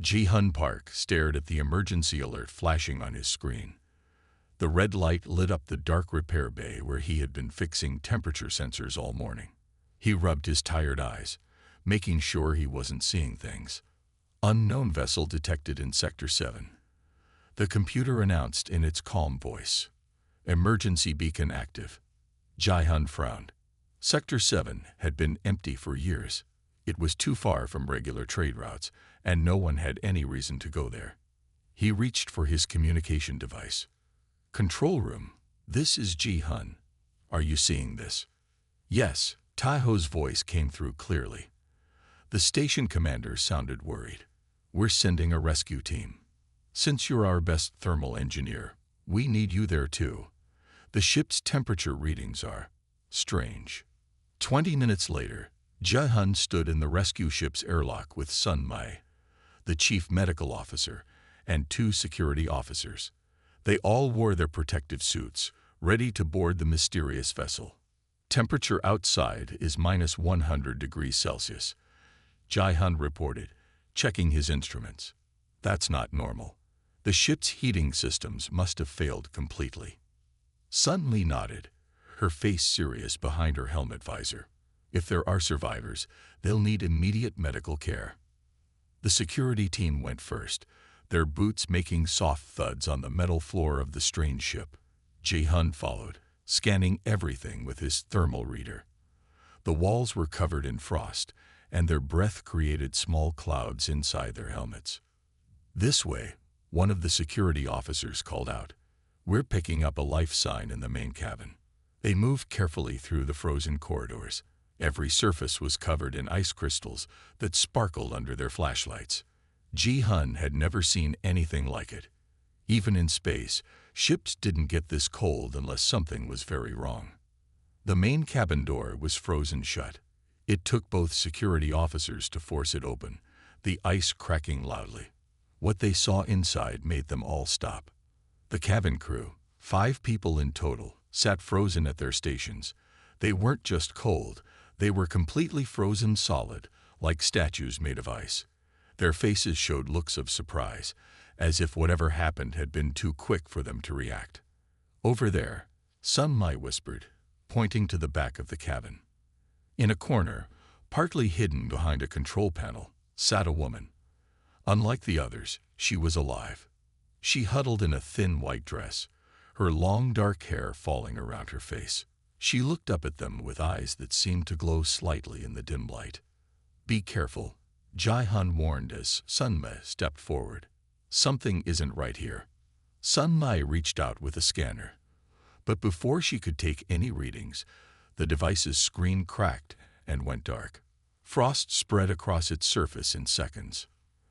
Ji-hun Park stared at the emergency alert flashing on his screen. The red light lit up the dark repair bay where he had been fixing temperature sensors all morning. He rubbed his tired eyes, making sure he wasn't seeing things. Unknown vessel detected in Sector 7. The computer announced in its calm voice. Emergency beacon active. Ji-hun frowned. Sector 7 had been empty for years. It was too far from regular trade routes, and no one had any reason to go there. He reached for his communication device. Control room, this is Ji-hun. Are you seeing this? Yes, Taiho's voice came through clearly. The station commander sounded worried. We're sending a rescue team. Since you're our best thermal engineer, we need you there too. The ship's temperature readings are strange. 20 minutes later, Ji-hun stood in the rescue ship's airlock with Sun Mai, the chief medical officer, and 2 security officers. They all wore their protective suits, ready to board the mysterious vessel. Temperature outside is minus 100 degrees Celsius. Ji-hun reported, checking his instruments. That's not normal. The ship's heating systems must have failed completely. Sun Li nodded, her face serious behind her helmet visor. If there are survivors, they'll need immediate medical care. The security team went first, their boots making soft thuds on the metal floor of the strange ship. Ji-hun followed, scanning everything with his thermal reader. The walls were covered in frost, and their breath created small clouds inside their helmets. This way, one of the security officers called out. We're picking up a life sign in the main cabin. They moved carefully through the frozen corridors. Every surface was covered in ice crystals that sparkled under their flashlights. Ji-hun had never seen anything like it. Even in space, ships didn't get this cold unless something was very wrong. The main cabin door was frozen shut. It took both security officers to force it open, the ice cracking loudly. What they saw inside made them all stop. The cabin crew, 5 people in total, sat frozen at their stations. They weren't just cold, they were completely frozen solid, like statues made of ice. Their faces showed looks of surprise, as if whatever happened had been too quick for them to react. Over there, Sun Mai whispered, pointing to the back of the cabin. In a corner, partly hidden behind a control panel, sat a woman. Unlike the others, she was alive. She huddled in a thin white dress, her long dark hair falling around her face. She looked up at them with eyes that seemed to glow slightly in the dim light. Be careful, Ji-hun warned as Sun Mai stepped forward. Something isn't right here. Sun Mai reached out with a scanner. But before she could take any readings, the device's screen cracked and went dark. Frost spread across its surface in seconds.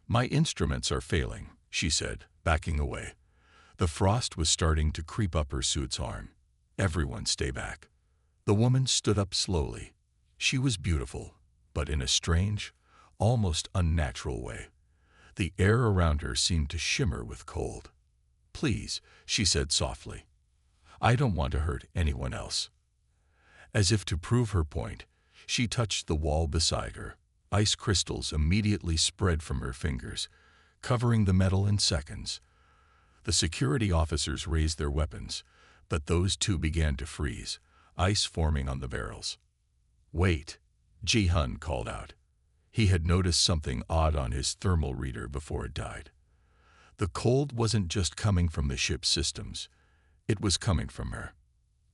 My instruments are failing, she said, backing away. The frost was starting to creep up her suit's arm. Everyone stay back. The woman stood up slowly. She was beautiful, but in a strange, almost unnatural way. The air around her seemed to shimmer with cold. Please, she said softly. I don't want to hurt anyone else. As if to prove her point, she touched the wall beside her. Ice crystals immediately spread from her fingers, covering the metal in seconds. The security officers raised their weapons, but those too began to freeze, ice forming on the barrels. Wait, Ji-hun called out. He had noticed something odd on his thermal reader before it died. The cold wasn't just coming from the ship's systems. It was coming from her.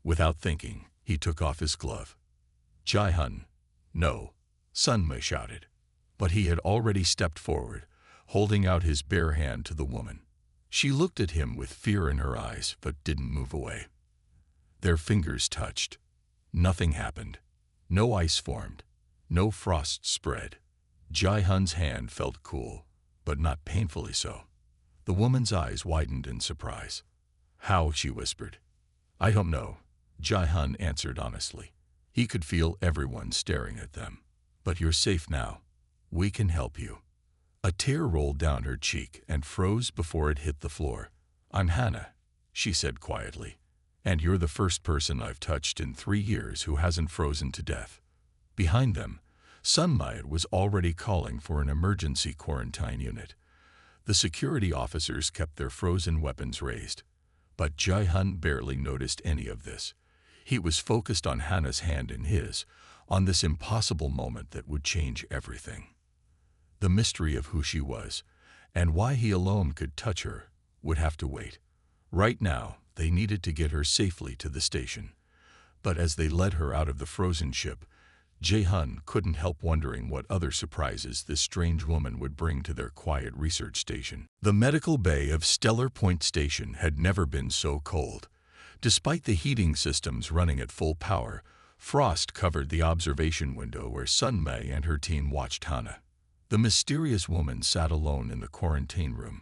Without thinking, he took off his glove. Ji-hun, no, Sun Mai shouted. But he had already stepped forward, holding out his bare hand to the woman. She looked at him with fear in her eyes, but didn't move away. Their fingers touched. Nothing happened. No ice formed. No frost spread. Ji-hun's hand felt cool, but not painfully so. The woman's eyes widened in surprise. How? She whispered. I don't know, Ji-hun answered honestly. He could feel everyone staring at them. But you're safe now. We can help you. A tear rolled down her cheek and froze before it hit the floor. I'm Hannah, she said quietly. And you're the first person I've touched in 3 years who hasn't frozen to death. Behind them, Sun Mai was already calling for an emergency quarantine unit. The security officers kept their frozen weapons raised, but Jae-hun barely noticed any of this. He was focused on Hannah's hand in his, on this impossible moment that would change everything. The mystery of who she was, and why he alone could touch her, would have to wait. Right now, they needed to get her safely to the station. But as they led her out of the frozen ship, Jae-hun couldn't help wondering what other surprises this strange woman would bring to their quiet research station. The medical bay of Stellar Point Station had never been so cold. Despite the heating systems running at full power, frost covered the observation window where Sunmei and her team watched Hannah. The mysterious woman sat alone in the quarantine room,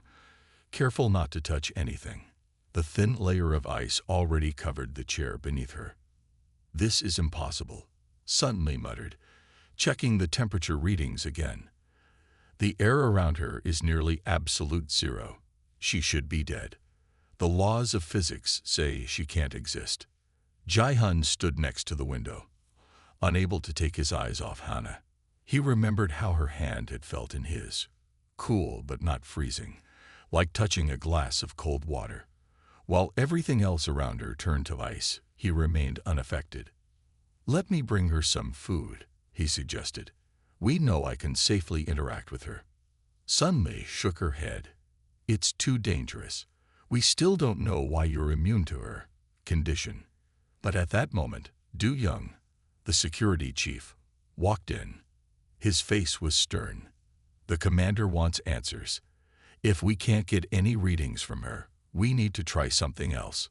careful not to touch anything. The thin layer of ice already covered the chair beneath her. "This is impossible," Sunmei muttered, checking the temperature readings again. "The air around her is nearly absolute zero. She should be dead. The laws of physics say she can't exist." Jae-hun stood next to the window, unable to take his eyes off Hannah. He remembered how her hand had felt in his, cool but not freezing, like touching a glass of cold water. While everything else around her turned to ice, he remained unaffected. "Let me bring her some food," he suggested. "We know I can safely interact with her." Sunmei shook her head. "It's too dangerous. We still don't know why you're immune to her condition." But at that moment, Du Young, the security chief, walked in. His face was stern. "The commander wants answers. If we can't get any readings from her, we need to try something else."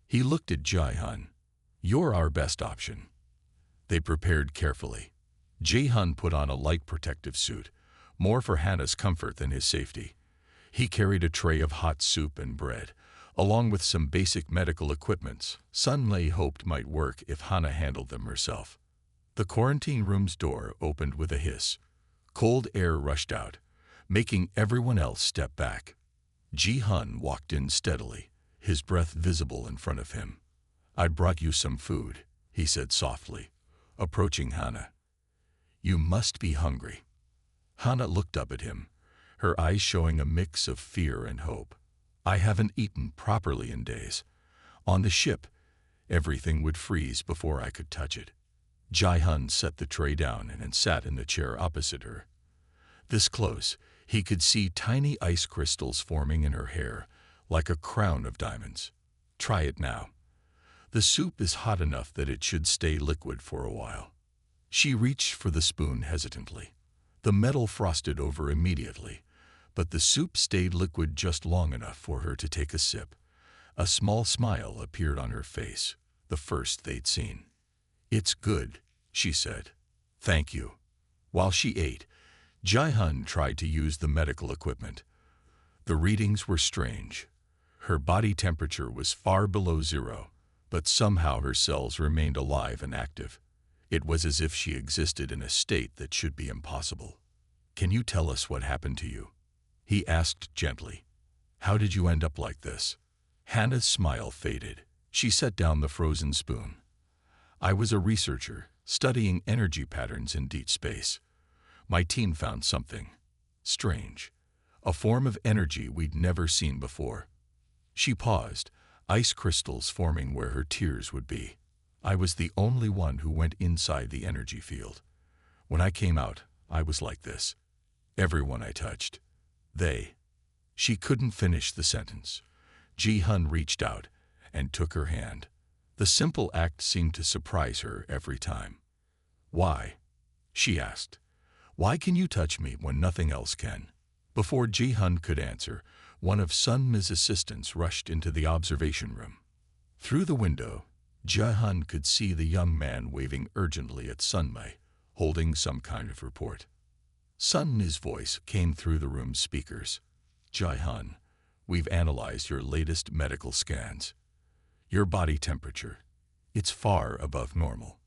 He looked at Jae-hun. "You're our best option." They prepared carefully. Jae-hun put on a light protective suit, more for Hannah's comfort than his safety. He carried a tray of hot soup and bread, along with some basic medical equipments Sunmei hoped might work if Hannah handled them herself. The quarantine room's door opened with a hiss. Cold air rushed out, making everyone else step back. Jae-hun walked in steadily, his breath visible in front of him. "I brought you some food," he said softly, approaching Hannah. "You must be hungry." Hannah looked up at him, her eyes showing a mix of fear and hope. "I haven't eaten properly in days. On the ship, everything would freeze before I could touch it." Jae-hun set the tray down and sat in the chair opposite her. This close, he could see tiny ice crystals forming in her hair, like a crown of diamonds. "Try it now. The soup is hot enough that it should stay liquid for a while." She reached for the spoon hesitantly. The metal frosted over immediately, but the soup stayed liquid just long enough for her to take a sip. A small smile appeared on her face, the first they'd seen. "It's good," she said. "Thank you." While she ate, Jae-hun tried to use the medical equipment. The readings were strange. Her body temperature was far below zero, but somehow her cells remained alive and active. It was as if she existed in a state that should be impossible. "Can you tell us what happened to you?" he asked gently. "How did you end up like this?" Hannah's smile faded. She set down the frozen spoon. "I was a researcher, studying energy patterns in deep space. My team found something strange, a form of energy we'd never seen before." She paused, ice crystals forming where her tears would be. "I was the only one who went inside the energy field. When I came out, I was like this. Everyone I touched, they..." She couldn't finish the sentence. Jae-hun reached out and took her hand. The simple act seemed to surprise her every time. "Why?" she asked. "Why can you touch me when nothing else can?" Before Jae-hun could answer, one of Sunmi's assistants rushed into the observation room. Through the window, Jae-hun could see the young man waving urgently at Sunmei, holding some kind of report. Sunmi's voice came through the room's speakers. "Jae-hun, we've analyzed your latest medical scans. Your body temperature, it's far above normal.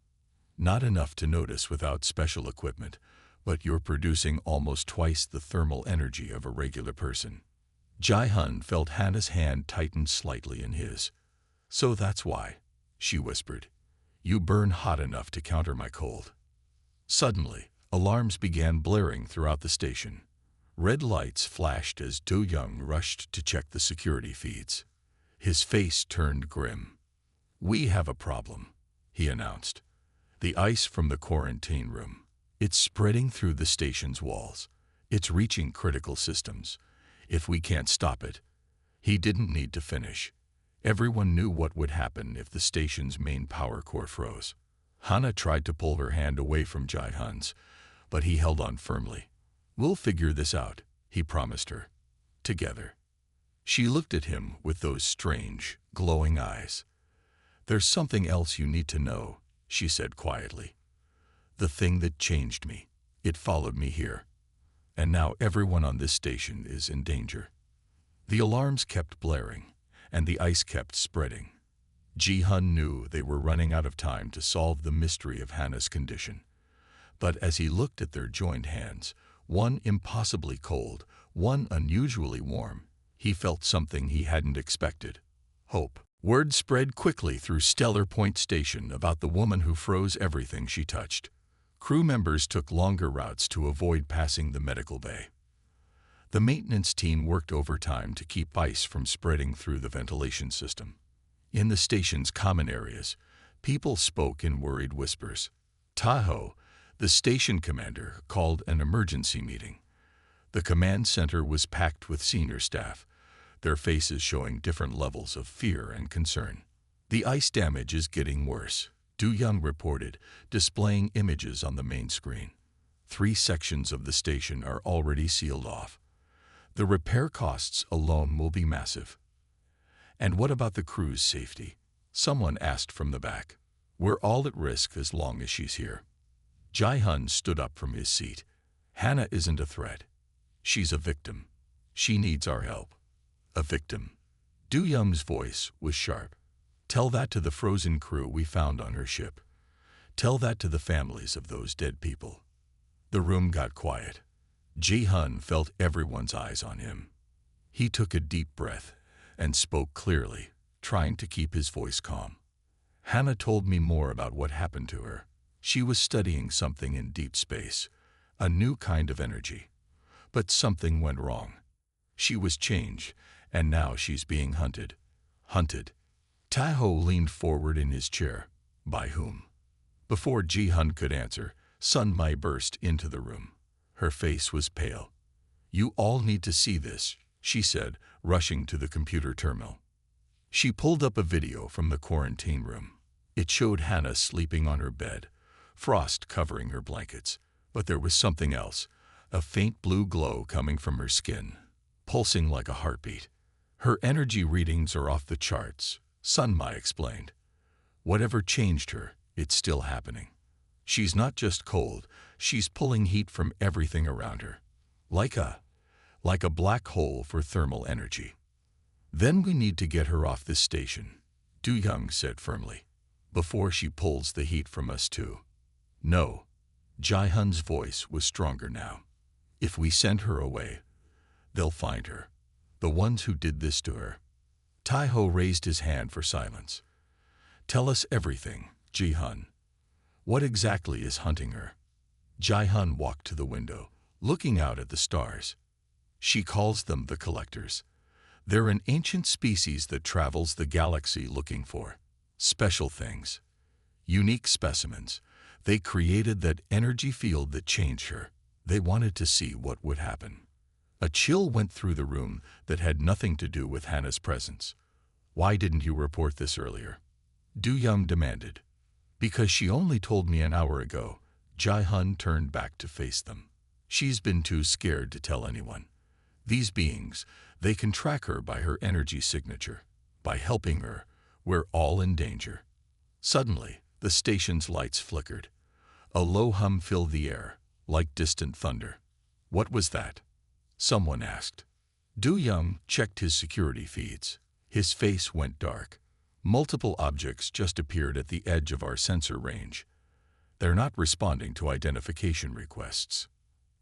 Not enough to notice without special equipment, but you're producing almost twice the thermal energy of a regular person." Jae-hun felt Hannah's hand tighten slightly in his. "So that's why," she whispered. "You burn hot enough to counter my cold." Suddenly, alarms began blaring throughout the station. Red lights flashed as Do Young rushed to check the security feeds. His face turned grim. "We have a problem," he announced. "The ice from the quarantine room. It's spreading through the station's walls. It's reaching critical systems. If we can't stop it." He didn't need to finish. Everyone knew what would happen if the station's main power core froze. Hana tried to pull her hand away from Jae-hun's, but he held on firmly. "We'll figure this out," he promised her. "Together." She looked at him with those strange, glowing eyes. "There's something else you need to know," she said quietly. "The thing that changed me. It followed me here. And now everyone on this station is in danger." The alarms kept blaring, and the ice kept spreading. Ji-hun knew they were running out of time to solve the mystery of Hana's condition. But as he looked at their joined hands, one impossibly cold, one unusually warm, he felt something he hadn't expected: hope. Word spread quickly through Stellar Point Station about the woman who froze everything she touched. Crew members took longer routes to avoid passing the medical bay. The maintenance team worked overtime to keep ice from spreading through the ventilation system. In the station's common areas, people spoke in worried whispers. Tahoe, the station commander, called an emergency meeting. The command center was packed with senior staff, their faces showing different levels of fear and concern. "The ice damage is getting worse," Du Young reported, displaying images on the main screen. 3 sections of the station are already sealed off. The repair costs alone will be massive. "And what about the crew's safety?" someone asked from the back. "We're all at risk as long as she's here." Jae-hun stood up from his seat. "Hana isn't a threat. She's a victim. She needs our help." "A victim?" Du Young's voice was sharp. "Tell that to the frozen crew we found on her ship. Tell that to the families of those dead people." The room got quiet. Ji-hun felt everyone's eyes on him. He took a deep breath and spoke clearly, trying to keep his voice calm. "Hana told me more about what happened to her. She was studying something in deep space, a new kind of energy. But something went wrong. She was changed, and now she's being hunted." "Hunted?" Tahoe leaned forward in his chair. "By whom?" Before Ji-hun could answer, Sun Mai burst into the room. Her face was pale. "You all need to see this," she said, rushing to the computer terminal. She pulled up a video from the quarantine room. It showed Hana sleeping on her bed, frost covering her blankets. But there was something else, a faint blue glow coming from her skin, pulsing like a heartbeat. "Her energy readings are off the charts," Sun Mai explained. "Whatever changed her, it's still happening. She's not just cold, she's pulling heat from everything around her. Like a black hole for thermal energy." "Then we need to get her off this station," Du Young said firmly, "before she pulls the heat from us too." "No." Jae-hun's voice was stronger now. "If we send her away, they'll find her. The ones who did this to her." Tahoe raised his hand for silence. "Tell us everything, Ji-hun. What exactly is hunting her?" Jae-hun walked to the window, looking out at the stars. "She calls them the Collectors. They're an ancient species that travels the galaxy looking for special things, unique specimens. They created that energy field that changed her. They wanted to see what would happen." A chill went through the room that had nothing to do with Hana's presence. "Why didn't you report this earlier?" Du Young demanded. "Because she only told me an hour ago." Jae-hun turned back to face them. "She's been too scared to tell anyone. These beings, they can track her by her energy signature. By helping her, we're all in danger." Suddenly, the station's lights flickered. A low hum filled the air, like distant thunder. "What was that?" someone asked. Du Young checked his security feeds. His face went dark. "Multiple objects just appeared at the edge of our sensor range. They're not responding to identification requests."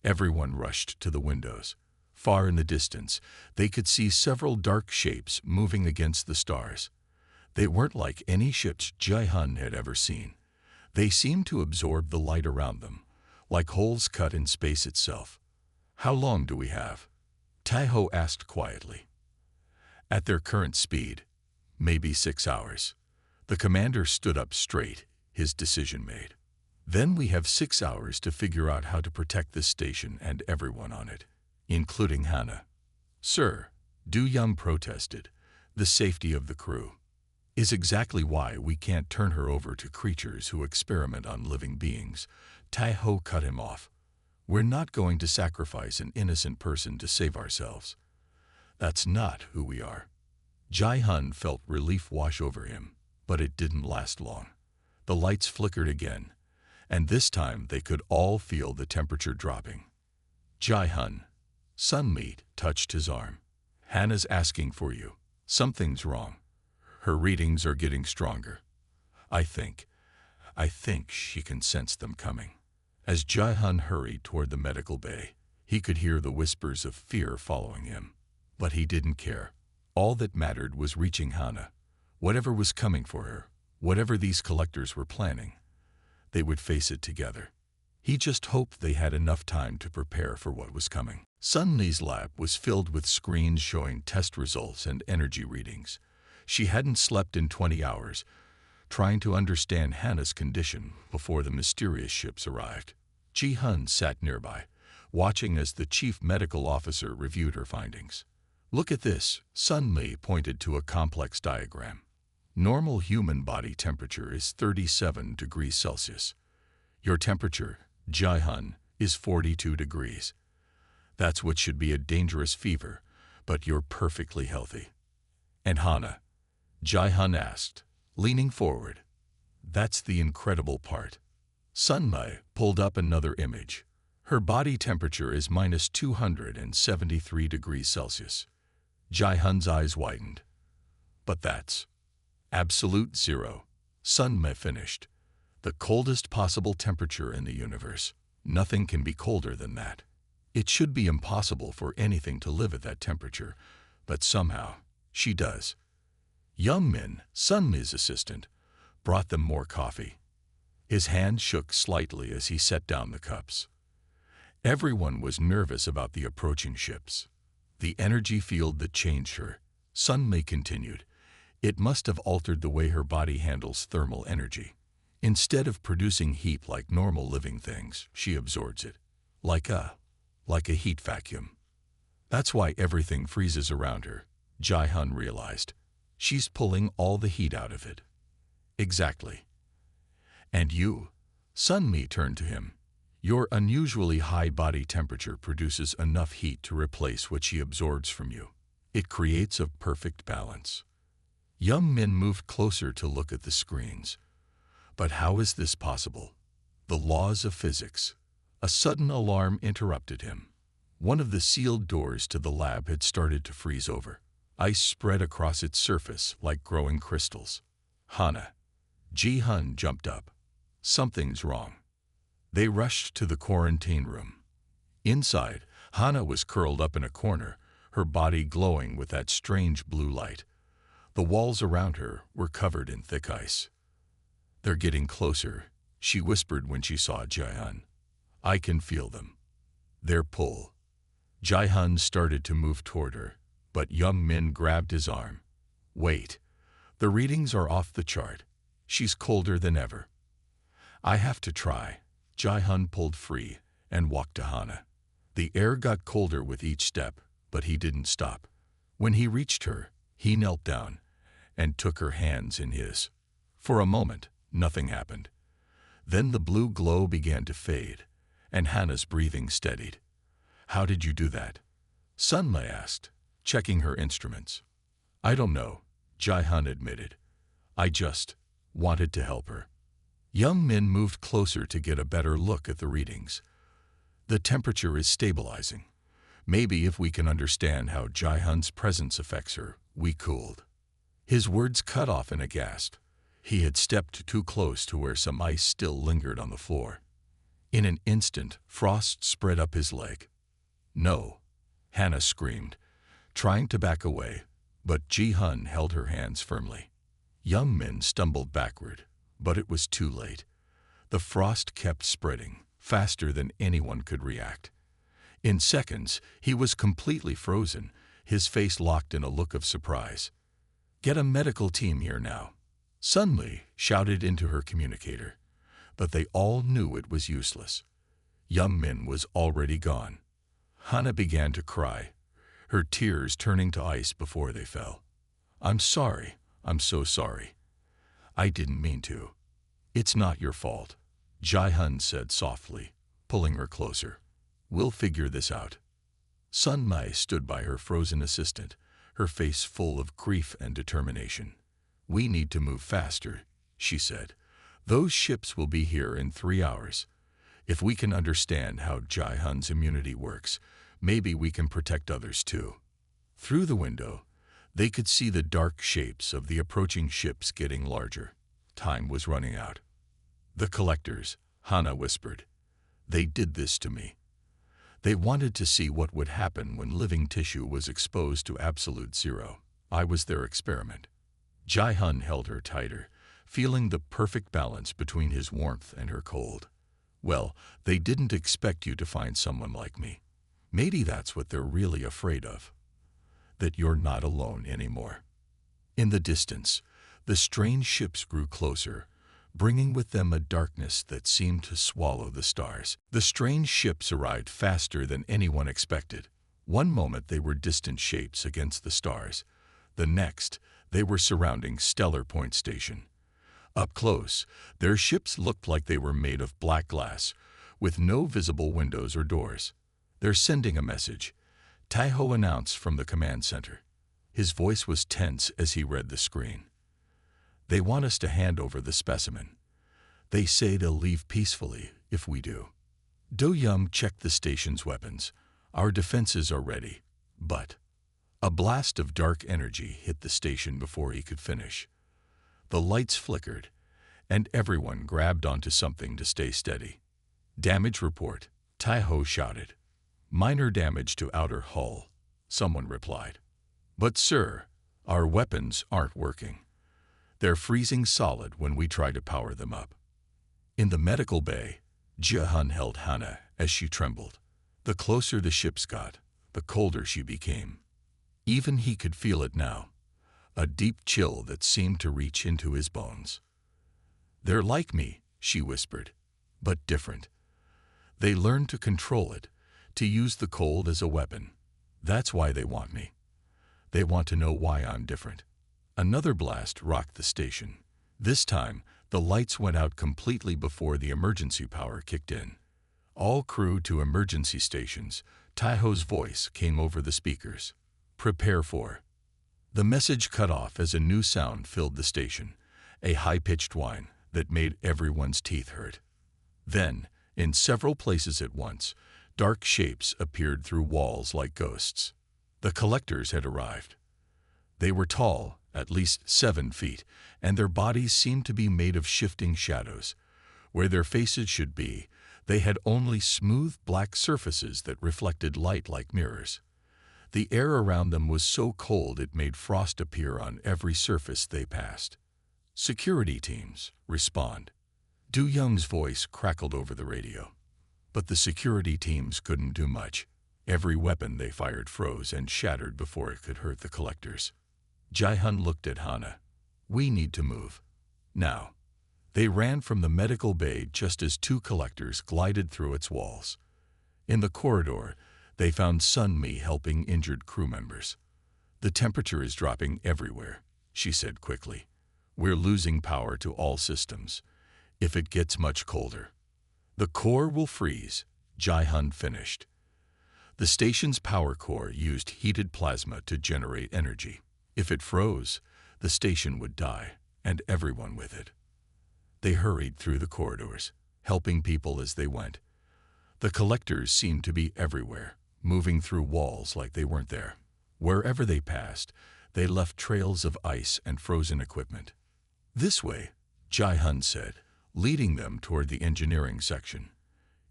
Everyone rushed to the windows. Far in the distance, they could see several dark shapes moving against the stars. They weren't like any ships Jae-hun had ever seen. They seemed to absorb the light around them, like holes cut in space itself. How long do we have? Taiho asked quietly. At their current speed, maybe 6 hours. The commander stood up straight, his decision made. Then we have 6 hours to figure out how to protect this station and everyone on it, including Hannah. Sir, Du Yum protested, the safety of the crew is exactly why we can't turn her over to creatures who experiment on living beings. Taiho cut him off. We're not going to sacrifice an innocent person to save ourselves. That's not who we are. Jai-hun felt relief wash over him, but it didn't last long. The lights flickered again, and this time they could all feel the temperature dropping. Jai-hun, Sunmeet touched his arm. Hannah's asking for you. Something's wrong. Her readings are getting stronger. I think she can sense them coming. As Jai-hun hurried toward the medical bay, he could hear the whispers of fear following him. But he didn't care. All that mattered was reaching Hannah. Whatever was coming for her, whatever these collectors were planning, they would face it together. He just hoped they had enough time to prepare for what was coming. Sunni's lab was filled with screens showing test results and energy readings. She hadn't slept in 20 hours, trying to understand Hannah's condition before the mysterious ships arrived. Ji-hun sat nearby, watching as the chief medical officer reviewed her findings. Look at this, Sun-mi pointed to a complex diagram. Normal human body temperature is 37 degrees Celsius. Your temperature, Ji-hun, is 42 degrees. That's what should be a dangerous fever, but you're perfectly healthy. And Hannah? Ji-hun asked, leaning forward. That's the incredible part. Sun-mi pulled up another image. Her body temperature is minus 273 degrees Celsius. Ji-hun's eyes widened. But that's absolute zero. Sun-mi finished. The coldest possible temperature in the universe. Nothing can be colder than that. It should be impossible for anything to live at that temperature, but somehow she does. Young-min, Sun-mi's assistant, brought them more coffee. His hand shook slightly as he set down the cups. Everyone was nervous about the approaching ships. The energy field that changed her, Sun-mi continued, it must have altered the way her body handles thermal energy. Instead of producing heat like normal living things, she absorbs it, like a heat vacuum. That's why everything freezes around her, Ji-hun realized. She's pulling all the heat out of it. Exactly. And you? Sun-mi turned to him. Your unusually high body temperature produces enough heat to replace what she absorbs from you. It creates a perfect balance. Young-min moved closer to look at the screens. But how is this possible? The laws of physics. A sudden alarm interrupted him. One of the sealed doors to the lab had started to freeze over. Ice spread across its surface like growing crystals. Hannah. Ji-hun jumped up. Something's wrong. They rushed to the quarantine room. Inside, Hannah was curled up in a corner, her body glowing with that strange blue light. The walls around her were covered in thick ice. They're getting closer, she whispered when she saw Ji-hun. I can feel them. Their pull. Ji-hun started to move toward her, but Young-min grabbed his arm. Wait. The readings are off the chart. She's colder than ever. I have to try. Ji-hun pulled free and walked to Hannah. The air got colder with each step, but he didn't stop. When he reached her, he knelt down and took her hands in his. For a moment, nothing happened. Then the blue glow began to fade, and Hannah's breathing steadied. How did you do that? Sun-mi asked, checking her instruments. I don't know, Ji-hun admitted. I just wanted to help her. Young-min moved closer to get a better look at the readings. The temperature is stabilizing. Maybe if we can understand how Ji-hun's presence affects her, we cooled. His words cut off in a gasp. He had stepped too close to where some ice still lingered on the floor. In an instant, frost spread up his leg. No, Hannah screamed, trying to back away, but Ji-hun held her hands firmly. Young-min stumbled backward, but it was too late. The frost kept spreading, faster than anyone could react. In seconds, he was completely frozen, his face locked in a look of surprise. "Get a medical team here now," Sun Mi shouted into her communicator. But they all knew it was useless. Young Min was already gone. Hana began to cry, her tears turning to ice before they fell. "I'm sorry. I'm so sorry. I didn't mean to." "It's not your fault," Jai-hun said softly, pulling her closer. "We'll figure this out." Sun Mi stood by her frozen assistant, her face full of grief and determination. "We need to move faster," she said. "Those ships will be here in 3 hours. If we can understand how Jai-hun's immunity works, maybe we can protect others too." Through the window, they could see the dark shapes of the approaching ships getting larger. Time was running out. "The collectors," Hana whispered. "They did this to me. They wanted to see what would happen when living tissue was exposed to absolute zero. I was their experiment." Jai-hun held her tighter, feeling the perfect balance between his warmth and her cold. "Well, they didn't expect you to find someone like me. Maybe that's what they're really afraid of. That you're not alone anymore." In the distance, the strange ships grew closer, bringing with them a darkness that seemed to swallow the stars. The strange ships arrived faster than anyone expected. One moment they were distant shapes against the stars. The next, they were surrounding Stellar Point Station. Up close, their ships looked like they were made of black glass, with no visible windows or doors. "They're sending a message," Taiho announced from the command center. His voice was tense as he read the screen. "They want us to hand over the specimen. They say they'll leave peacefully if we do." Do Yum checked the station's weapons. "Our defenses are ready, but..." A blast of dark energy hit the station before he could finish. The lights flickered, and everyone grabbed onto something to stay steady. "Damage report," Taiho shouted. "Minor damage to outer hull," someone replied. "But sir, our weapons aren't working. They're freezing solid when we try to power them up." In the medical bay, Jia-hun held Hana as she trembled. The closer the ships got, the colder she became. Even he could feel it now, a deep chill that seemed to reach into his bones. "They're like me," she whispered, "but different. They learned to control it, to use the cold as a weapon. That's why they want me. They want to know why I'm different." Another blast rocked the station. This time, the lights went out completely before the emergency power kicked in. "All crew to emergency stations," Taiho's voice came over the speakers. "Prepare for..." The message cut off as a new sound filled the station, a high-pitched whine that made everyone's teeth hurt. Then, in several places at once, dark shapes appeared through walls like ghosts. The collectors had arrived. They were tall, at least 7 feet, and their bodies seemed to be made of shifting shadows. Where their faces should be, they had only smooth black surfaces that reflected light like mirrors. The air around them was so cold it made frost appear on every surface they passed. "Security teams, respond." Do Young's voice crackled over the radio. But the security teams couldn't do much. Every weapon they fired froze and shattered before it could hurt the collectors. Jai-hun looked at Hana. "We need to move. Now." They ran from the medical bay just as 2 collectors glided through its walls. In the corridor, they found Sun Mi helping injured crew members. "The temperature is dropping everywhere," she said quickly. "We're losing power to all systems. If it gets much colder, the core will freeze," Jai-hun finished. The station's power core used heated plasma to generate energy. If it froze, the station would die, and everyone with it. They hurried through the corridors, helping people as they went. The collectors seemed to be everywhere, moving through walls like they weren't there. Wherever they passed, they left trails of ice and frozen equipment. "This way," Jai-hun said, leading them toward the engineering section.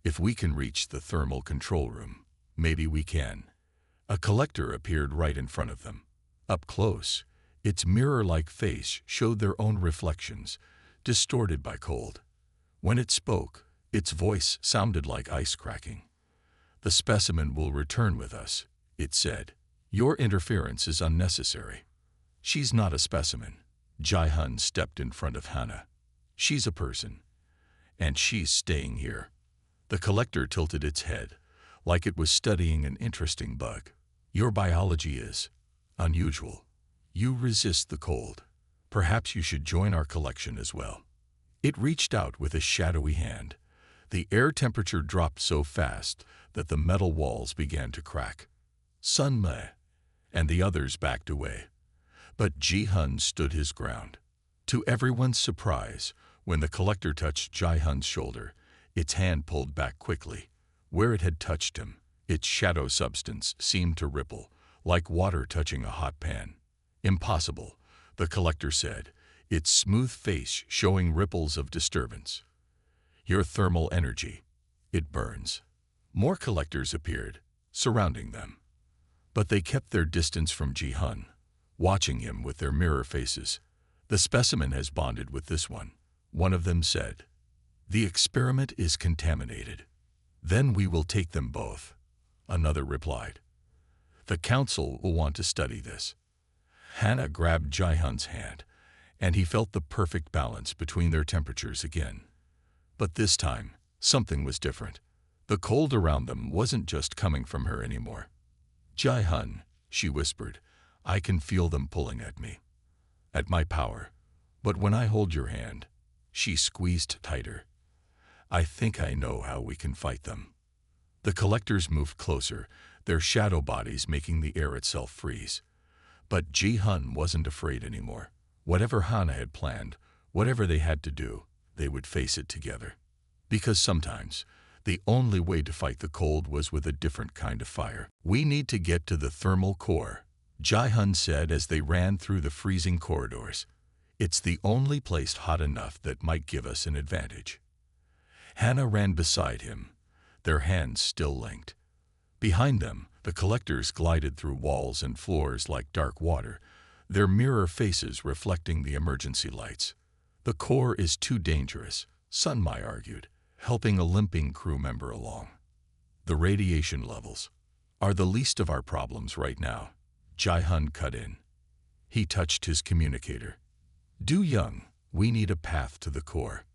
"If we can reach the thermal control room, maybe we can." A collector appeared right in front of them. Up close, its mirror-like face showed their own reflections, distorted by cold. When it spoke, its voice sounded like ice cracking. The specimen will return with us, it said. Your interference is unnecessary. She's not a specimen. Ji-hun stepped in front of Hana. She's a person. And she's staying here. The collector tilted its head, like it was studying an interesting bug. Your biology is unusual. You resist the cold. Perhaps you should join our collection as well. It reached out with a shadowy hand. The air temperature dropped so fast that the metal walls began to crack. Sun Me and the others backed away. But Ji-hun stood his ground. To everyone's surprise, when the collector touched Ji-hun's shoulder, its hand pulled back quickly. Where it had touched him, its shadow substance seemed to ripple, like water touching a hot pan. Impossible, the collector said, its smooth face showing ripples of disturbance. Your thermal energy. It burns. More collectors appeared, surrounding them. But they kept their distance from Ji-hun, watching him with their mirror faces. The specimen has bonded with this one of them said. The experiment is contaminated. Then we will take them both, another replied. The council will want to study this. Hana grabbed Ji-hun's hand, and he felt the perfect balance between their temperatures again. But this time, something was different. The cold around them wasn't just coming from her anymore. Ji-hun, she whispered, I can feel them pulling at me. At my power. But when I hold your hand, she squeezed tighter. I think I know how we can fight them. The collectors moved closer, their shadow bodies making the air itself freeze. But Ji-hun wasn't afraid anymore. Whatever Hana had planned, whatever they had to do, they would face it together. Because sometimes, the only way to fight the cold was with a different kind of fire. We need to get to the thermal core, Ji-hun said as they ran through the freezing corridors. It's the only place hot enough that might give us an advantage. Hana ran beside him, their hands still linked. Behind them, the collectors glided through walls and floors like dark water, their mirror faces reflecting the emergency lights. The core is too dangerous, Sun Me argued, helping a limping crew member along. The radiation levels are the least of our problems right now, Ji-hun cut in. He touched his communicator. Du Young, we need a path to the core.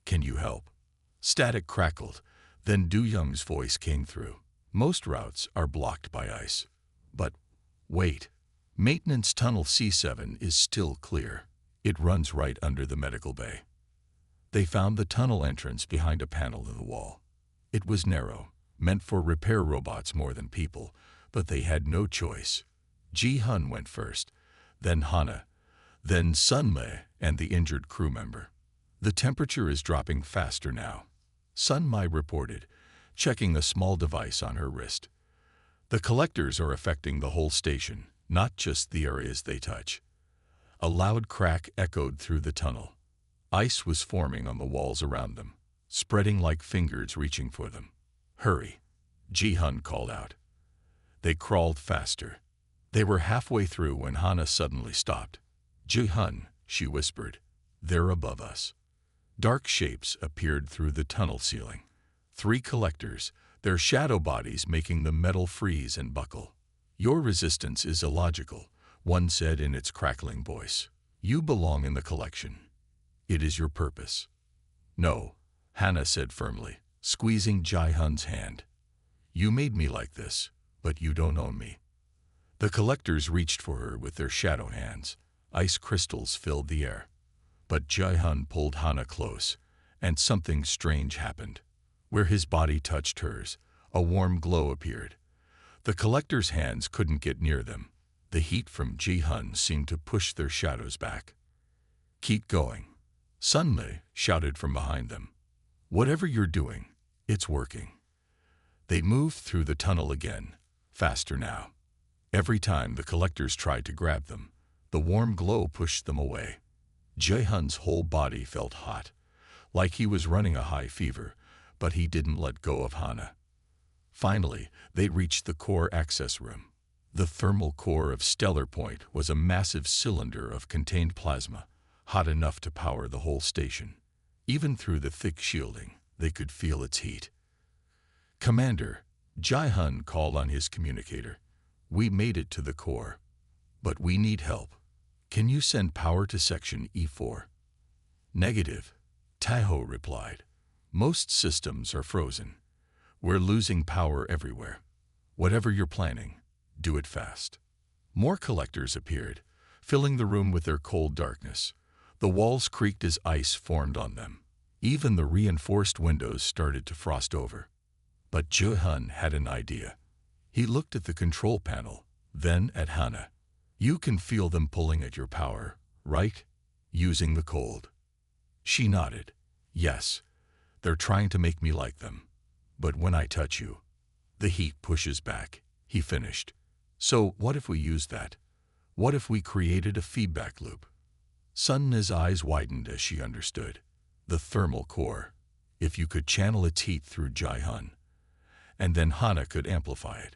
Can you help? Static crackled, then Du Young's voice came through. Most routes are blocked by ice. But wait, maintenance tunnel C7 is still clear. It runs right under the medical bay. They found the tunnel entrance behind a panel in the wall. It was narrow, meant for repair robots more than people, but they had no choice. Ji-hun went first, then Hana, then Sun Me and the injured crew member. The temperature is dropping faster now, Sun Me reported, checking a small device on her wrist. The collectors are affecting the whole station, not just the areas they touch. A loud crack echoed through the tunnel. Ice was forming on the walls around them, spreading like fingers reaching for them. Hurry, Ji-hun called out. They crawled faster. They were halfway through when Hana suddenly stopped. Ji-hun, she whispered, they're above us. Dark shapes appeared through the tunnel ceiling. 3 collectors, their shadow bodies making the metal freeze and buckle. Your resistance is illogical, one said in its crackling voice. You belong in the collection. It is your purpose. No, Hana said firmly, squeezing Ji-hun's hand. You made me like this, but you don't own me. The collectors reached for her with their shadow hands. Ice crystals filled the air. But Ji-hun pulled Hana close, and something strange happened. Where his body touched hers, a warm glow appeared. The collectors' hands couldn't get near them. The heat from Ji-hun seemed to push their shadows back. Keep going, Sun Me shouted from behind them. Whatever you're doing, it's working. They moved through the tunnel again, faster now. Every time the collectors tried to grab them, the warm glow pushed them away. Ji-hun's whole body felt hot, like he was running a high fever, but he didn't let go of Hana. Finally, they reached the core access room. The thermal core of Stellar Point was a massive cylinder of contained plasma, hot enough to power the whole station. Even through the thick shielding, they could feel its heat. Commander, Jai-hun called on his communicator. We made it to the core, but we need help. Can you send power to section E4? Negative, Taiho replied. Most systems are frozen. We're losing power everywhere. Whatever you're planning, do it fast. More collectors appeared, filling the room with their cold darkness. The walls creaked as ice formed on them. Even the reinforced windows started to frost over. But Jai-hun had an idea. He looked at the control panel, then at Hana. You can feel them pulling at your power, right? Using the cold. She nodded. Yes, they're trying to make me like them. But when I touch you, the heat pushes back, he finished. So what if we used that? What if we created a feedback loop? Sun's eyes widened as she understood. The thermal core. If you could channel its heat through Jai-hun, and then Hana could amplify it.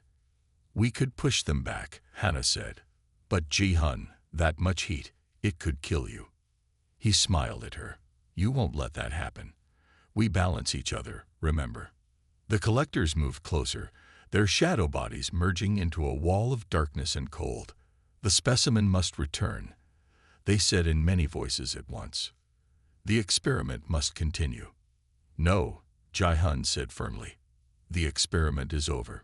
We could push them back, Hana said. But Ji-hun, that much heat, it could kill you. He smiled at her. You won't let that happen. We balance each other, remember. The collectors moved closer, their shadow bodies merging into a wall of darkness and cold. The specimen must return, they said in many voices at once. The experiment must continue. No, Jai-hun said firmly. The experiment is over.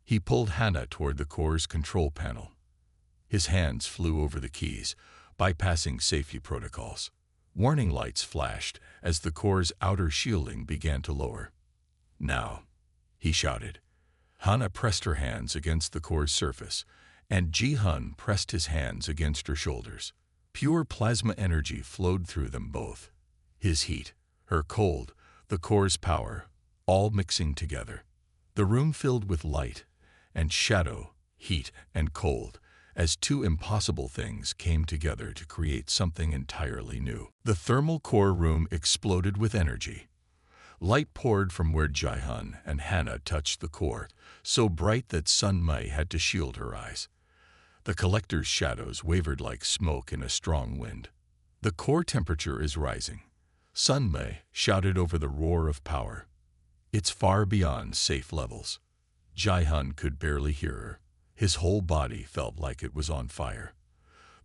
He pulled Hana toward the core's control panel. His hands flew over the keys, bypassing safety protocols. Warning lights flashed as the core's outer shielding began to lower. Now, he shouted. Hana pressed her hands against the core's surface, and Ji-hun pressed his hands against her shoulders. Pure plasma energy flowed through them both. His heat, her cold, the core's power, all mixing together. The room filled with light and shadow, heat and cold, as two impossible things came together to create something entirely new. The thermal core room exploded with energy. Light poured from where Jai-hun and Hana touched the core, so bright that Sun-mei had to shield her eyes. The collector's shadows wavered like smoke in a strong wind. The core temperature is rising, Sun-mei shouted over the roar of power. It's far beyond safe levels. Jai-hun could barely hear her. His whole body felt like it was on fire.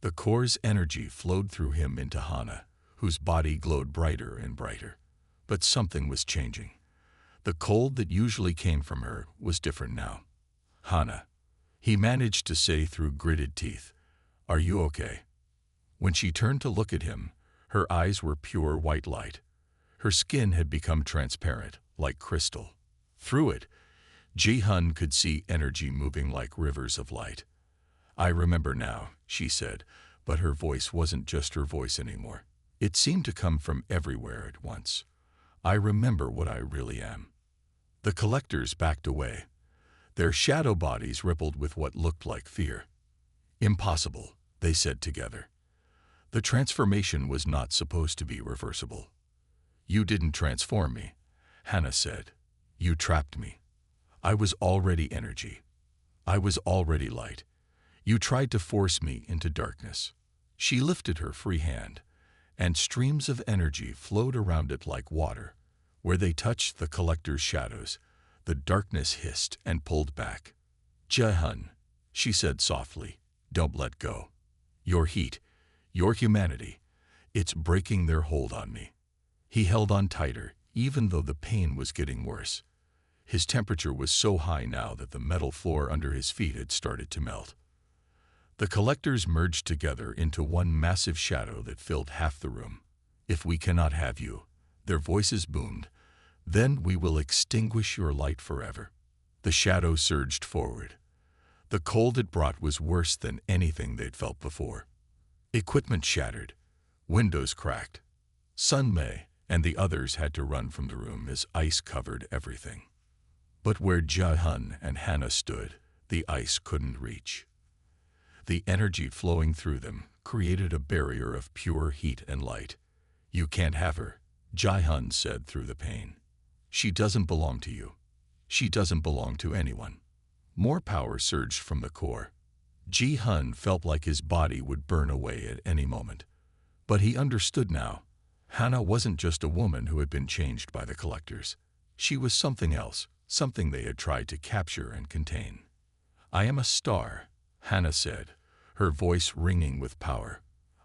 The core's energy flowed through him into Hana, whose body glowed brighter and brighter. But something was changing. The cold that usually came from her was different now. Hana, he managed to say through gritted teeth, are you okay? When she turned to look at him, her eyes were pure white light. Her skin had become transparent, like crystal. Through it, Ji-hun could see energy moving like rivers of light. I remember now, she said, but her voice wasn't just her voice anymore. It seemed to come from everywhere at once. I remember what I really am. The collectors backed away. Their shadow bodies rippled with what looked like fear. Impossible, they said together. The transformation was not supposed to be reversible. You didn't transform me, Hana said. You trapped me. I was already energy. I was already light. You tried to force me into darkness. She lifted her free hand, and streams of energy flowed around it like water. Where they touched the collector's shadows, the darkness hissed and pulled back. Jai-hun, she said softly, don't let go. Your heat, your humanity, it's breaking their hold on me. He held on tighter, even though the pain was getting worse. His temperature was so high now that the metal floor under his feet had started to melt. The collectors merged together into one massive shadow that filled half the room. If we cannot have you, their voices boomed, then we will extinguish your light forever. The shadow surged forward. The cold it brought was worse than anything they'd felt before. Equipment shattered. Windows cracked. Sun-mei and the others had to run from the room as ice covered everything. But where Jai-hun and Hana stood, the ice couldn't reach. The energy flowing through them created a barrier of pure heat and light. You can't have her, Jai-hun said through the pain. She doesn't belong to you. She doesn't belong to anyone. More power surged from the core. Ji-hun felt like his body would burn away at any moment. But he understood now. Hana wasn't just a woman who had been changed by the collectors. She was something else, something they had tried to capture and contain. "I am a star," Hannah said, her voice ringing with power.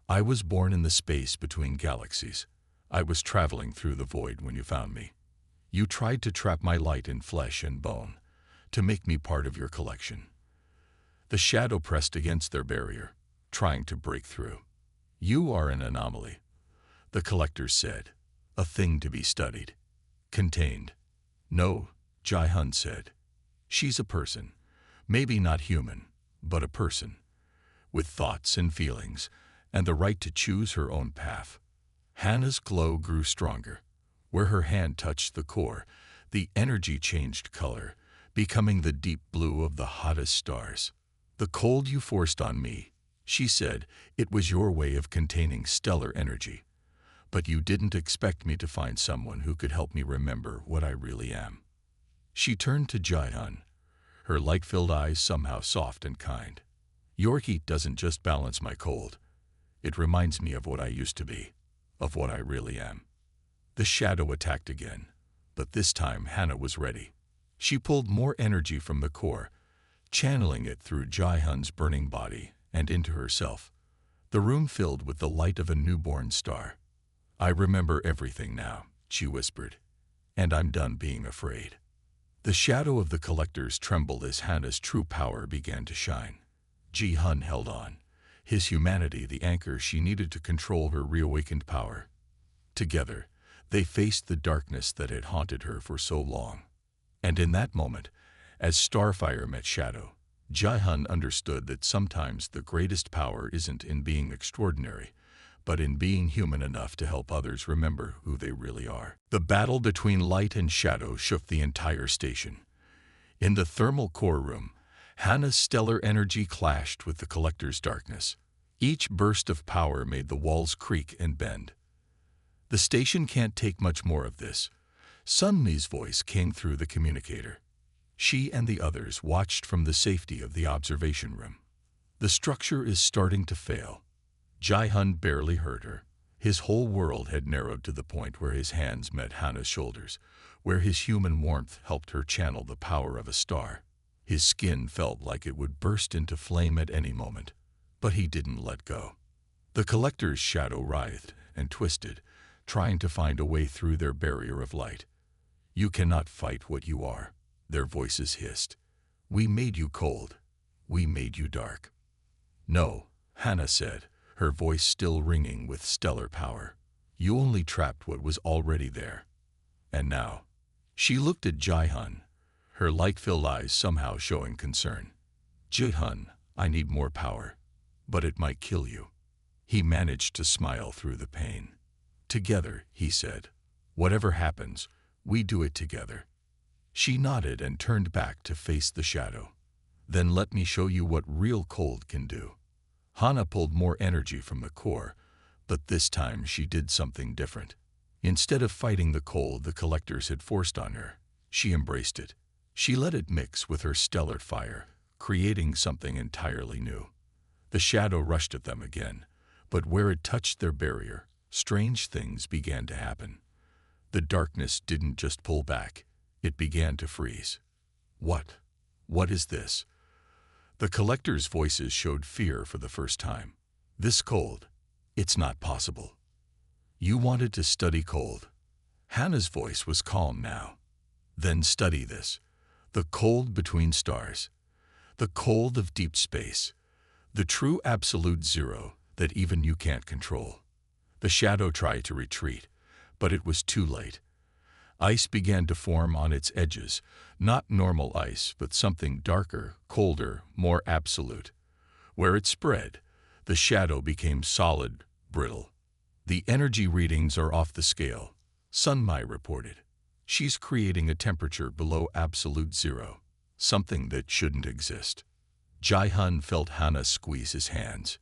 "I was born in the space between galaxies. I was traveling through the void when you found me. You tried to trap my light in flesh and bone, to make me part of your collection." The shadow pressed against their barrier, trying to break through. "You are an anomaly," the collectors said, "a thing to be studied, contained." "No," Jai-hun said. "She's a person, maybe not human, but a person, with thoughts and feelings, and the right to choose her own path." Hannah's glow grew stronger. Where her hand touched the core, the energy changed color, becoming the deep blue of the hottest stars. "The cold you forced on me," she said, "it was your way of containing stellar energy. But you didn't expect me to find someone who could help me remember what I really am." She turned to Jai-hun, her light-filled eyes somehow soft and kind. "Your heat doesn't just balance my cold. It reminds me of what I used to be, of what I really am." The shadow attacked again, but this time Hannah was ready. She pulled more energy from the core, channeling it through Jai-hun's burning body and into herself. The room filled with the light of a newborn star. "I remember everything now," she whispered, "and I'm done being afraid." The shadow of the collectors trembled as Hannah's true power began to shine. Ji-hun held on, his humanity the anchor she needed to control her reawakened power. Together, they faced the darkness that had haunted her for so long. And in that moment, as starfire met shadow, Jai-hun understood that sometimes the greatest power isn't in being extraordinary, but in being human enough to help others remember who they really are. The battle between light and shadow shook the entire station. In the thermal core room, Hannah's stellar energy clashed with the collector's darkness. Each burst of power made the walls creak and bend. "The station can't take much more of this." Sunmi's voice came through the communicator. She and the others watched from the safety of the observation room. "The structure is starting to fail." Jai-hun barely heard her. His whole world had narrowed to the point where his hands met Hannah's shoulders, where his human warmth helped her channel the power of a star. His skin felt like it would burst into flame at any moment, but he didn't let go. The collector's shadow writhed and twisted, trying to find a way through their barrier of light. "You cannot fight what you are," their voices hissed. "We made you cold. We made you dark." "No," Hannah said, her voice still ringing with stellar power. "You only trapped what was already there. And now." She looked at Jai-hun, her light-filled eyes somehow showing concern. "Jai-hun, I need more power, but it might kill you." He managed to smile through the pain. "Together," he said. "Whatever happens, we do it together." She nodded and turned back to face the shadow. "Then let me show you what real cold can do." Hannah pulled more energy from the core, but this time she did something different. Instead of fighting the cold the collectors had forced on her, she embraced it. She let it mix with her stellar fire, creating something entirely new. The shadow rushed at them again, but where it touched their barrier, strange things began to happen. The darkness didn't just pull back, it began to freeze. What is this?" The collectors' voices showed fear for the first time. "This cold, it's not possible. You wanted to study cold." Hannah's voice was calm now. "Then study this. The cold between stars. The cold of deep space. The true absolute zero that even you can't control." The shadow tried to retreat, but it was too late. Ice began to form on its edges, not normal ice, but something darker, colder, more absolute. Where it spread, the shadow became solid, brittle. "The energy readings are off the scale," Sunmi reported. "She's creating a temperature below absolute zero, something that shouldn't exist." Jai-hun felt Hannah squeeze his hands.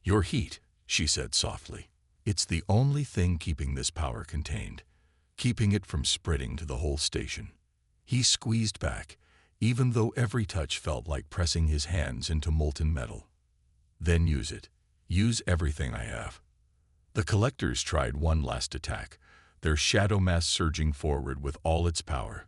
"Your heat," she said softly. "It's the only thing keeping this power contained, keeping it from spreading to the whole station." He squeezed back, even though every touch felt like pressing his hands into molten metal. "Then use it. Use everything I have." The collectors tried one last attack, their shadow mass surging forward with all its power.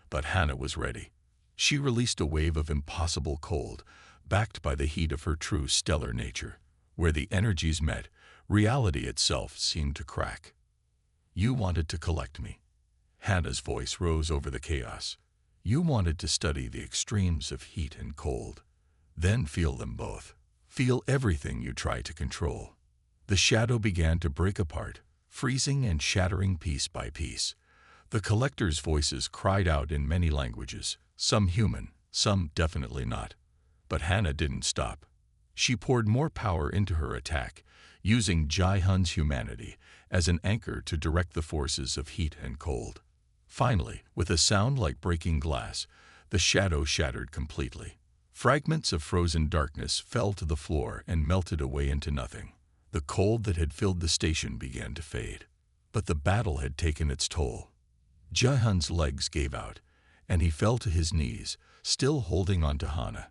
But Hannah was ready. She released a wave of impossible cold, backed by the heat of her true stellar nature. Where the energies met, reality itself seemed to crack. You wanted to collect me. Hannah's voice rose over the chaos. You wanted to study the extremes of heat and cold. Then feel them both. Feel everything you try to control. The shadow began to break apart, freezing and shattering piece by piece. The collectors' voices cried out in many languages, some human, some definitely not. But Hannah didn't stop. She poured more power into her attack, using Jai-Hun's humanity as an anchor to direct the forces of heat and cold. Finally, with a sound like breaking glass, the shadow shattered completely. Fragments of frozen darkness fell to the floor and melted away into nothing. The cold that had filled the station began to fade. But the battle had taken its toll. Jai-Hun's legs gave out, and he fell to his knees, still holding on to Hannah.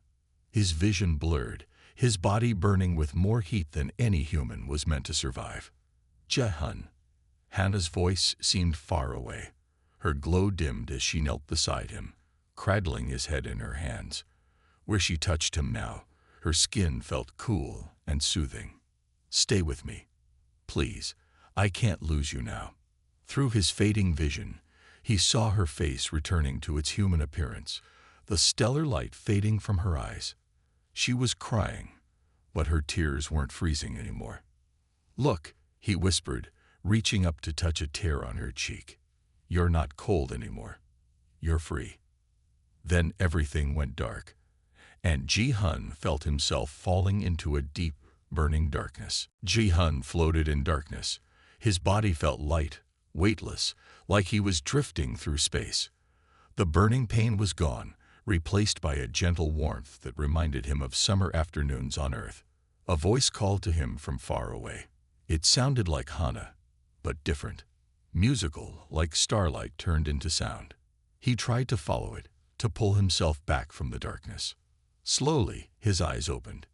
His vision blurred, his body burning with more heat than any human was meant to survive. Jai-Hun. Hannah's voice seemed far away. Her glow dimmed as she knelt beside him, cradling his head in her hands. Where she touched him now, her skin felt cool and soothing. Stay with me. Please, I can't lose you now. Through his fading vision, he saw her face returning to its human appearance, the stellar light fading from her eyes. She was crying, but her tears weren't freezing anymore. Look, he whispered, reaching up to touch a tear on her cheek. You're not cold anymore. You're free. Then everything went dark, and Jai-Hun felt himself falling into a deep, burning darkness. Jai-Hun floated in darkness. His body felt light, weightless, like he was drifting through space. The burning pain was gone, replaced by a gentle warmth that reminded him of summer afternoons on Earth. A voice called to him from far away. It sounded like Hannah, but different. Musical, like starlight turned into sound. He tried to follow it, to pull himself back from the darkness. Slowly, his eyes opened.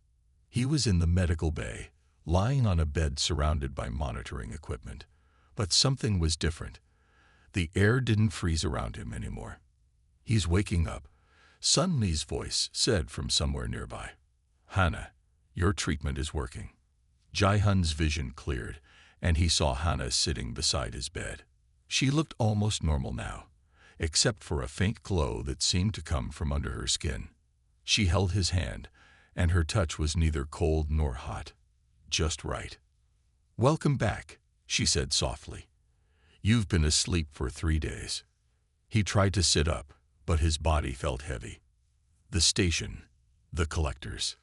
He was in the medical bay, lying on a bed surrounded by monitoring equipment. But something was different. The air didn't freeze around him anymore. He's waking up, Sun Mi's voice said from somewhere nearby. Hannah, your treatment is working. Jai-Hun's vision cleared, and he saw Hannah sitting beside his bed. She looked almost normal now, except for a faint glow that seemed to come from under her skin. She held his hand, and her touch was neither cold nor hot, just right. Welcome back, she said softly. You've been asleep for 3 days. He tried to sit up, but his body felt heavy. The station, the collectors.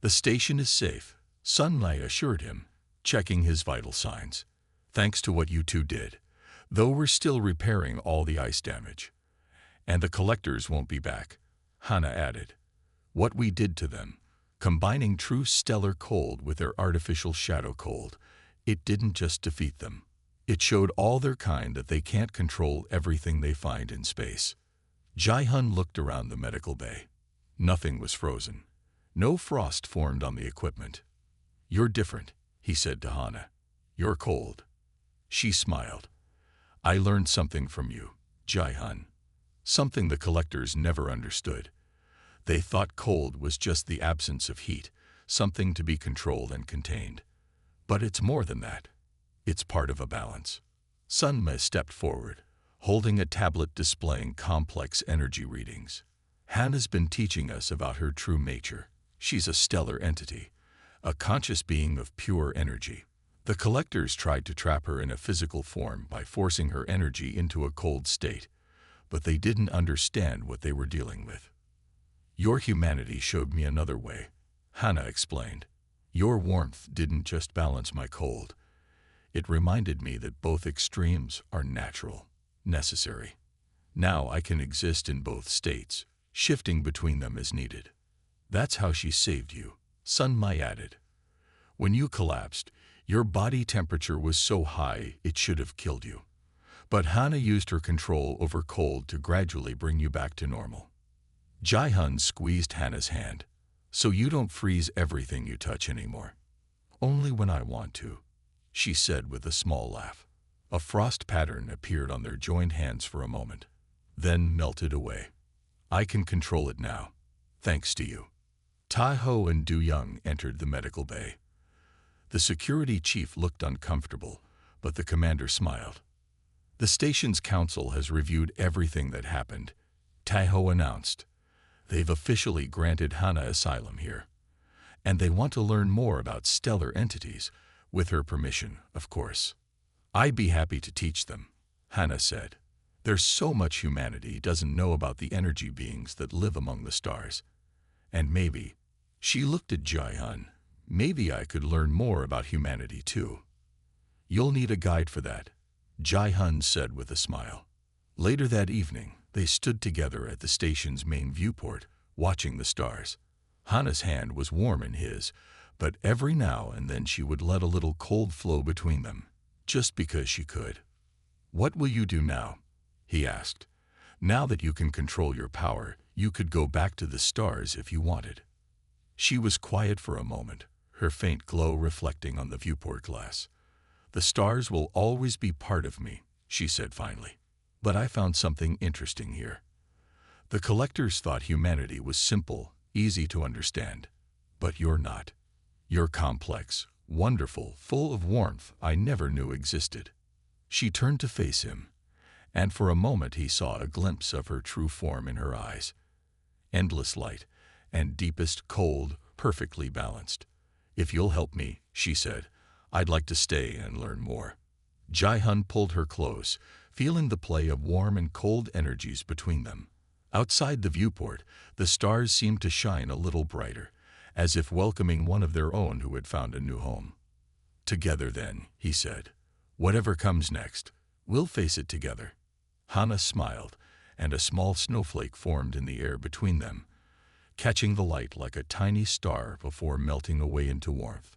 The station is safe, Sun Mi assured him, checking his vital signs. Thanks to what you two did, though we're still repairing all the ice damage. And the collectors won't be back, Hannah added. What we did to them, combining true stellar cold with their artificial shadow cold, it didn't just defeat them. It showed all their kind that they can't control everything they find in space. Jai-Hun looked around the medical bay. Nothing was frozen. No frost formed on the equipment. You're different, he said to Hannah. You're cold. She smiled. I learned something from you, Jai-Hun. Something the collectors never understood. They thought cold was just the absence of heat, something to be controlled and contained. But it's more than that. It's part of a balance. Sun Mi stepped forward, holding a tablet displaying complex energy readings. Hannah's been teaching us about her true nature. She's a stellar entity, a conscious being of pure energy. The collectors tried to trap her in a physical form by forcing her energy into a cold state, but they didn't understand what they were dealing with. Your humanity showed me another way, Hannah explained. Your warmth didn't just balance my cold. It reminded me that both extremes are natural, necessary. Now I can exist in both states, shifting between them as needed. That's how she saved you, Sun Mi added. When you collapsed, your body temperature was so high it should have killed you. But Hannah used her control over cold to gradually bring you back to normal. Jai-Hun squeezed Hannah's hand. So you don't freeze everything you touch anymore. Only when I want to, she said with a small laugh. A frost pattern appeared on their joined hands for a moment. then melted away. I can control it now, thanks to you. Tai-ho and Du-young entered the medical bay. The security chief looked uncomfortable, but the commander smiled. The station's council has reviewed everything that happened, Tai-ho announced. They've officially granted Hana asylum here, and they want to learn more about stellar entities, with her permission, of course. I'd be happy to teach them, Hana said. There's so much humanity doesn't know about the energy beings that live among the stars. And maybe, she looked at Jae-hun, maybe I could learn more about humanity too. You'll need a guide for that, Jae-hun said with a smile. Later that evening, they stood together at the station's main viewport, watching the stars. Hana's hand was warm in his, but every now and then she would let a little cold flow between them, just because she could. What will you do now? He asked. Now that you can control your power, you could go back to the stars if you wanted. She was quiet for a moment, her faint glow reflecting on the viewport glass. The stars will always be part of me, she said finally. But I found something interesting here. The collectors thought humanity was simple, easy to understand. But you're not. You're complex, wonderful, full of warmth I never knew existed. She turned to face him, and for a moment he saw a glimpse of her true form in her eyes. Endless light, and deepest cold, perfectly balanced. If you'll help me, she said, I'd like to stay and learn more. Jae-hun pulled her close, feeling the play of warm and cold energies between them. Outside the viewport, the stars seemed to shine a little brighter, as if welcoming one of their own who had found a new home. Together then, he said. Whatever comes next, we'll face it together. Hana smiled, and a small snowflake formed in the air between them, catching the light like a tiny star before melting away into warmth.